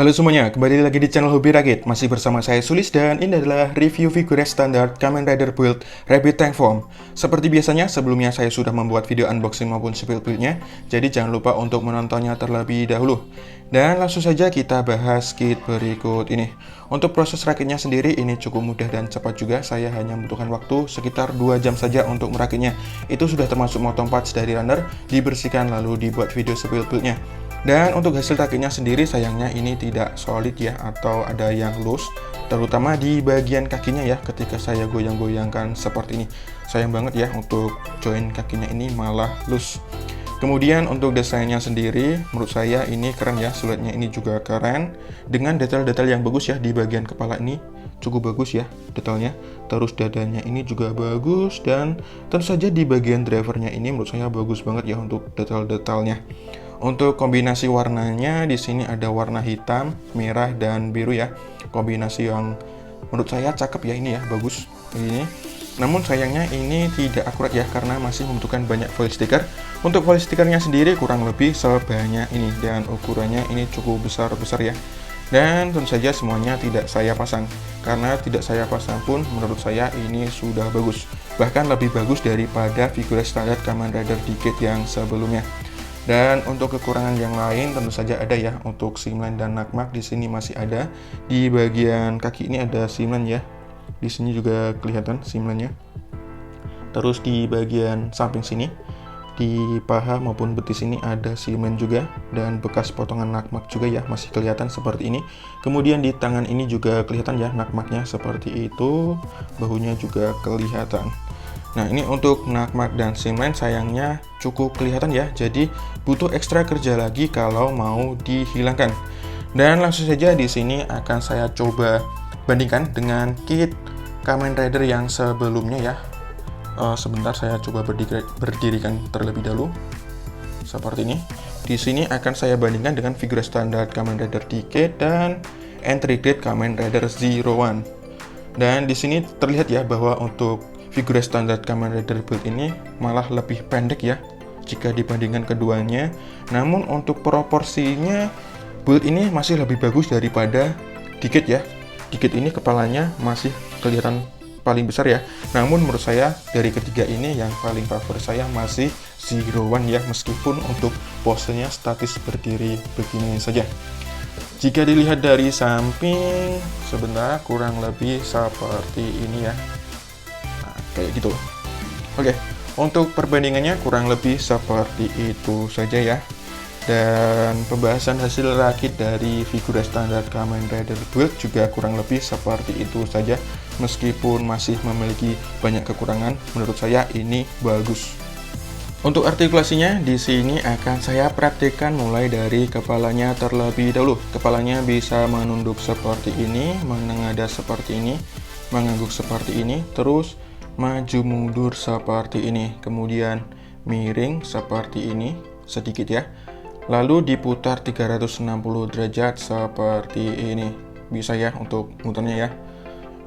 Halo semuanya, kembali lagi di channel Hobi Rakit. Masih bersama saya Sulis dan ini adalah review figure standar Kamen Rider Build Rabbit Tank Form. Seperti biasanya, sebelumnya saya sudah membuat video unboxing maupun spill build-nya, jadi jangan lupa untuk menontonnya terlebih dahulu. Dan langsung saja kita bahas kit berikut ini. Untuk proses rakitnya sendiri ini cukup mudah dan cepat juga. Saya hanya membutuhkan waktu sekitar 2 jam saja untuk merakitnya. Itu sudah termasuk motong parts dari runner, dibersihkan lalu dibuat video spill build-nya. Dan untuk hasil rakitnya sendiri sayangnya ini tidak solid ya, atau ada yang loose, terutama di bagian kakinya ya. Ketika saya goyang-goyangkan seperti ini, sayang banget ya, untuk join kakinya ini malah loose. Kemudian untuk desainnya sendiri menurut saya ini keren ya, siluetnya ini juga keren dengan detail-detail yang bagus ya. Di bagian kepala ini cukup bagus ya detailnya, terus dadanya ini juga bagus, dan tentu saja di bagian drivernya ini menurut saya bagus banget ya untuk detail-detailnya. Untuk kombinasi warnanya di sini ada warna hitam, merah, dan biru ya. Kombinasi yang menurut saya cakep ya, ini ya, bagus ini. Namun sayangnya ini tidak akurat ya, karena masih membutuhkan banyak foil stiker. Untuk foil stikernya sendiri kurang lebih sebanyak ini, dan ukurannya ini cukup besar-besar ya. Dan tentu saja semuanya tidak saya pasang, karena tidak saya pasang pun menurut saya ini sudah bagus. Bahkan lebih bagus daripada figure standar Kamen Rider Decade yang sebelumnya. Dan untuk kekurangan yang lain tentu saja ada ya. Untuk seamline dan nakmak di sini masih ada. Di bagian kaki ini ada seamline ya. Di sini juga kelihatan seamline-nya. Terus di bagian samping sini, di paha maupun betis ini ada seamline juga, dan bekas potongan nakmak juga ya, masih kelihatan seperti ini. Kemudian di tangan ini juga kelihatan ya nakmaknya seperti itu. Bahunya juga kelihatan. Nah, ini untuk nakmak dan seamline sayangnya cukup kelihatan ya, jadi butuh ekstra kerja lagi kalau mau dihilangkan. Dan langsung saja di sini akan saya coba bandingkan dengan kit Kamen Rider yang sebelumnya ya. Sebentar saya coba berdirikan terlebih dahulu. Seperti ini. Di sini akan saya bandingkan dengan figure standar Kamen Rider Decade dan entry grade Kamen Rider Zero One. Dan di sini terlihat ya bahwa untuk figure standar Kamen Rider Build ini malah lebih pendek ya jika dibandingkan keduanya. Namun untuk proporsinya build ini masih lebih bagus daripada Decade ya. Decade ini kepalanya masih kelihatan paling besar ya. Namun menurut saya dari ketiga ini yang paling favorit saya masih Zero One ya, meskipun untuk posenya statis berdiri begini saja. Jika dilihat dari samping, sebentar kurang lebih seperti ini ya. Kayak gitu. Oke, untuk perbandingannya kurang lebih seperti itu saja ya. Dan pembahasan hasil rakit dari figure standar Kamen Rider Build juga kurang lebih seperti itu saja. Meskipun masih memiliki banyak kekurangan, menurut saya ini bagus. Untuk artikulasinya di sini akan saya praktikkan mulai dari kepalanya terlebih dahulu. Kepalanya bisa menunduk seperti ini, menengadah seperti ini, mengangguk seperti ini, terus maju mundur seperti ini, kemudian miring seperti ini sedikit ya, lalu diputar 360 derajat seperti ini. Bisa ya untuk muternya ya.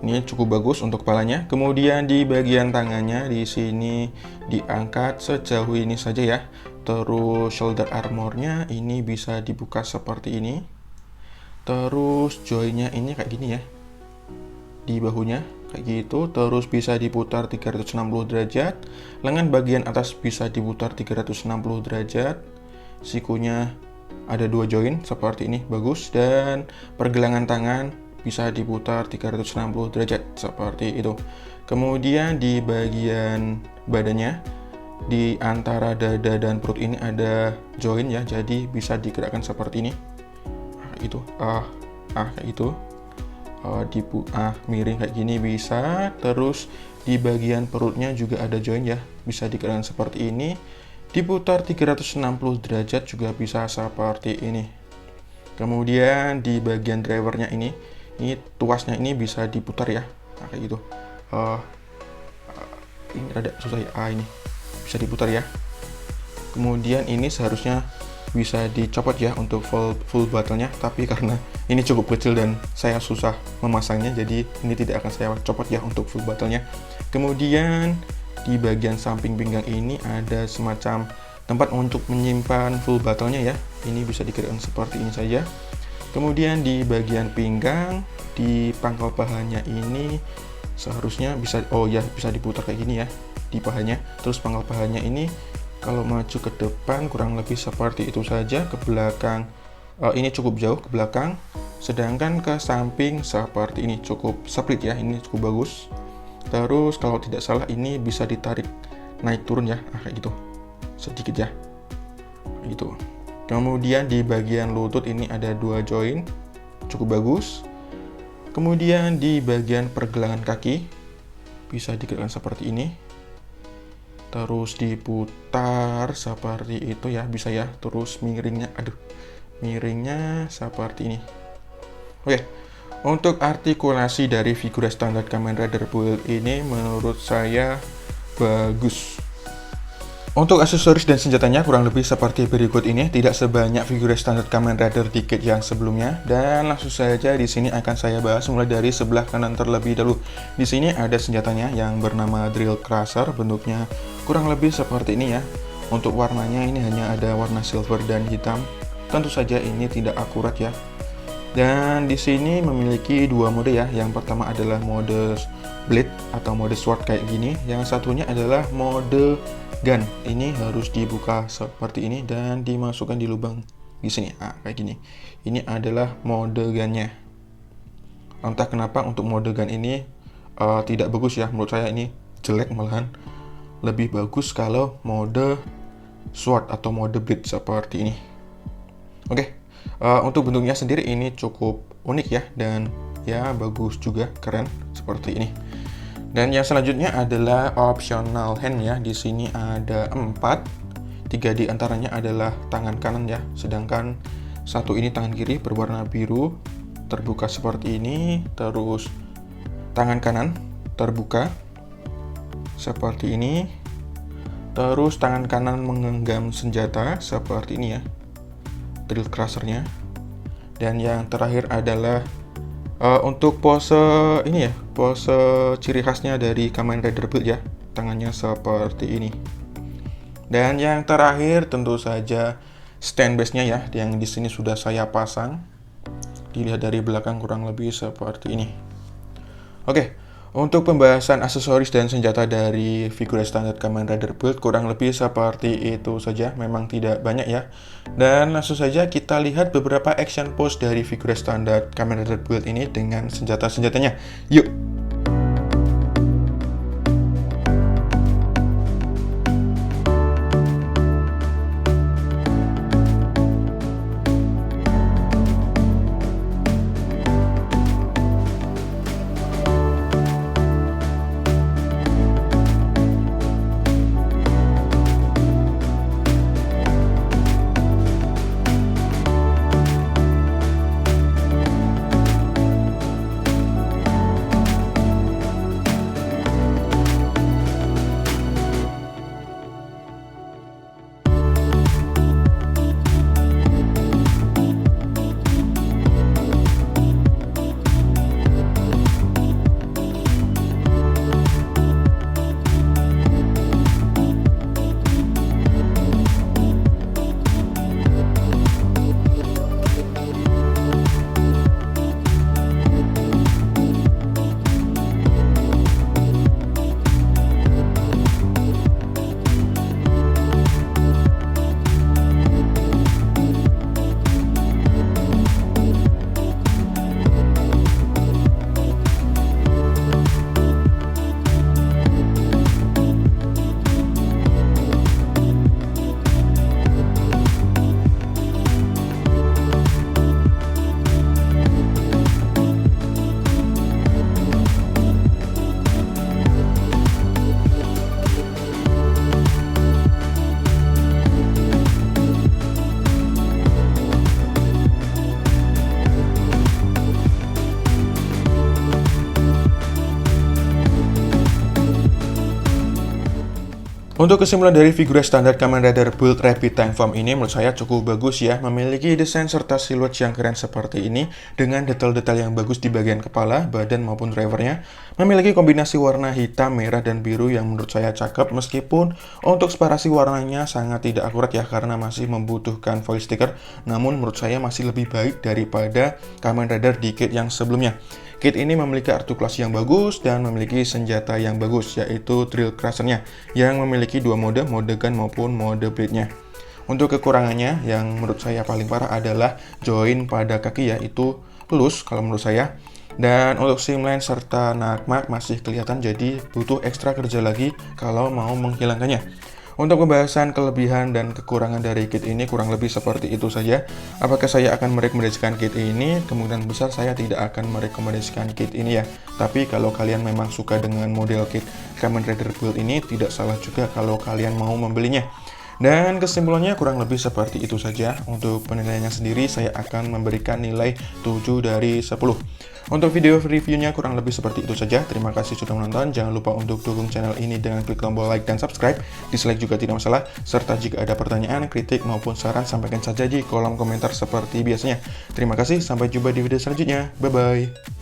Ini cukup bagus untuk kepalanya. Kemudian di bagian tangannya di sini diangkat sejauh ini saja ya. Terus shoulder armornya ini bisa dibuka seperti ini. Terus joinnya ini kayak gini ya, di bahunya kayak gitu. Terus bisa diputar 360 derajat. Lengan bagian atas bisa diputar 360 derajat. Sikunya ada 2 join seperti ini, bagus. Dan pergelangan tangan bisa diputar 360 derajat seperti itu. Kemudian di bagian badannya, di antara dada dan perut ini ada join ya, jadi bisa digerakkan seperti ini. Itu kayak itu. Miring kayak gini bisa. Terus di bagian perutnya juga ada join ya, bisa digerakkan seperti ini. Diputar 360 derajat juga bisa seperti ini. Kemudian di bagian drivernya ini tuasnya ini bisa diputar ya, kayak gitu. Ini ada susah ya, ini bisa diputar ya. Kemudian ini seharusnya bisa dicopot ya untuk full battle-nya, tapi karena ini cukup kecil dan saya susah memasangnya, jadi ini tidak akan saya copot ya untuk full battle-nya. Kemudian di bagian samping pinggang ini ada semacam tempat untuk menyimpan full battle-nya ya. Ini bisa digerakkan seperti ini saja. Kemudian di bagian pinggang, di pangkal pahanya ini seharusnya bisa, oh ya, bisa diputar kayak gini ya di pahanya. Terus pangkal pahanya ini kalau maju ke depan kurang lebih seperti itu saja, ke belakang ini cukup jauh ke belakang, sedangkan ke samping seperti ini cukup split ya, ini cukup bagus. Terus kalau tidak salah ini bisa ditarik naik turun ya, kayak gitu sedikit ya, gitu. Kemudian di bagian lutut ini ada 2 join, cukup bagus. Kemudian di bagian pergelangan kaki bisa digerakkan seperti ini, terus diputar seperti itu ya, bisa ya. Terus miringnya, miringnya seperti ini. Oke, untuk artikulasi dari figura standar Kamen Rider Build ini menurut saya bagus. Untuk aksesoris dan senjatanya kurang lebih seperti berikut ini, tidak sebanyak figura standar Kamen Rider Decade yang sebelumnya. Dan langsung saja di sini akan saya bahas mulai dari sebelah kanan terlebih dahulu. Di sini ada senjatanya yang bernama Drill Crusher, bentuknya kurang lebih seperti ini ya. Untuk warnanya ini hanya ada warna silver dan hitam. Tentu saja ini tidak akurat ya. Dan di sini memiliki 2 mode ya. Yang pertama adalah mode blade atau mode sword kayak gini. Yang satunya adalah mode gun. Ini harus dibuka seperti ini dan dimasukkan di lubang di sini. Kayak gini. Ini adalah mode gunnya. Entah kenapa untuk mode gun ini tidak bagus ya. Menurut saya ini jelek malahan. Lebih bagus kalau mode sword atau mode blade seperti ini. Oke. Untuk bentuknya sendiri ini cukup unik ya, dan ya bagus juga, keren seperti ini. Dan yang selanjutnya adalah optional hand ya. Di sini ada 4, 3 di antaranya adalah tangan kanan ya, sedangkan satu ini tangan kiri berwarna biru, terbuka seperti ini. Terus tangan kanan terbuka seperti ini. Terus tangan kanan menggenggam senjata seperti ini ya, Drill Crusher-nya. Dan yang terakhir adalah untuk pose ini ya, pose ciri khasnya dari Kamen Rider Build ya, tangannya seperti ini. Dan yang terakhir tentu saja stand base-nya ya, yang di sini sudah saya pasang. Dilihat dari belakang kurang lebih seperti ini. Oke, untuk pembahasan aksesoris dan senjata dari figura standar Kamen Rider Build kurang lebih seperti itu saja, memang tidak banyak ya. Dan langsung saja kita lihat beberapa action pose dari figura standar Kamen Rider Build ini dengan senjata-senjatanya. Yuk! Untuk kesimpulan dari figure standar Kamen Rider build Rapid Tank Form ini menurut saya cukup bagus ya, memiliki desain serta siluet yang keren seperti ini dengan detail-detail yang bagus di bagian kepala, badan maupun drivernya, memiliki kombinasi warna hitam, merah, dan biru yang menurut saya cakep meskipun untuk separasi warnanya sangat tidak akurat ya karena masih membutuhkan foil sticker, namun menurut saya masih lebih baik daripada Kamen Rider di kit yang sebelumnya. Kit ini memiliki artikulasi yang bagus dan memiliki senjata yang bagus, yaitu Drill Crusher-nya yang memiliki dua mode gun maupun mode blade-nya. Untuk kekurangannya yang menurut saya paling parah adalah join pada kaki yaitu loose kalau menurut saya. Dan untuk seamline serta nakmak masih kelihatan, jadi butuh ekstra kerja lagi kalau mau menghilangkannya. Untuk pembahasan kelebihan dan kekurangan dari kit ini kurang lebih seperti itu saja. Apakah saya akan merekomendasikan kit ini? Kemungkinan besar saya tidak akan merekomendasikan kit ini ya. Tapi kalau kalian memang suka dengan model kit Kamen Rider build ini, tidak salah juga kalau kalian mau membelinya. Dan kesimpulannya kurang lebih seperti itu saja. Untuk penilaiannya sendiri saya akan memberikan nilai 7 dari 10. Untuk video reviewnya kurang lebih seperti itu saja. Terima kasih sudah menonton. Jangan lupa untuk dukung channel ini dengan klik tombol like dan subscribe. Dislike juga tidak masalah. Serta jika ada pertanyaan, kritik maupun saran, sampaikan saja di kolom komentar seperti biasanya. Terima kasih, sampai jumpa di video selanjutnya. Bye-bye.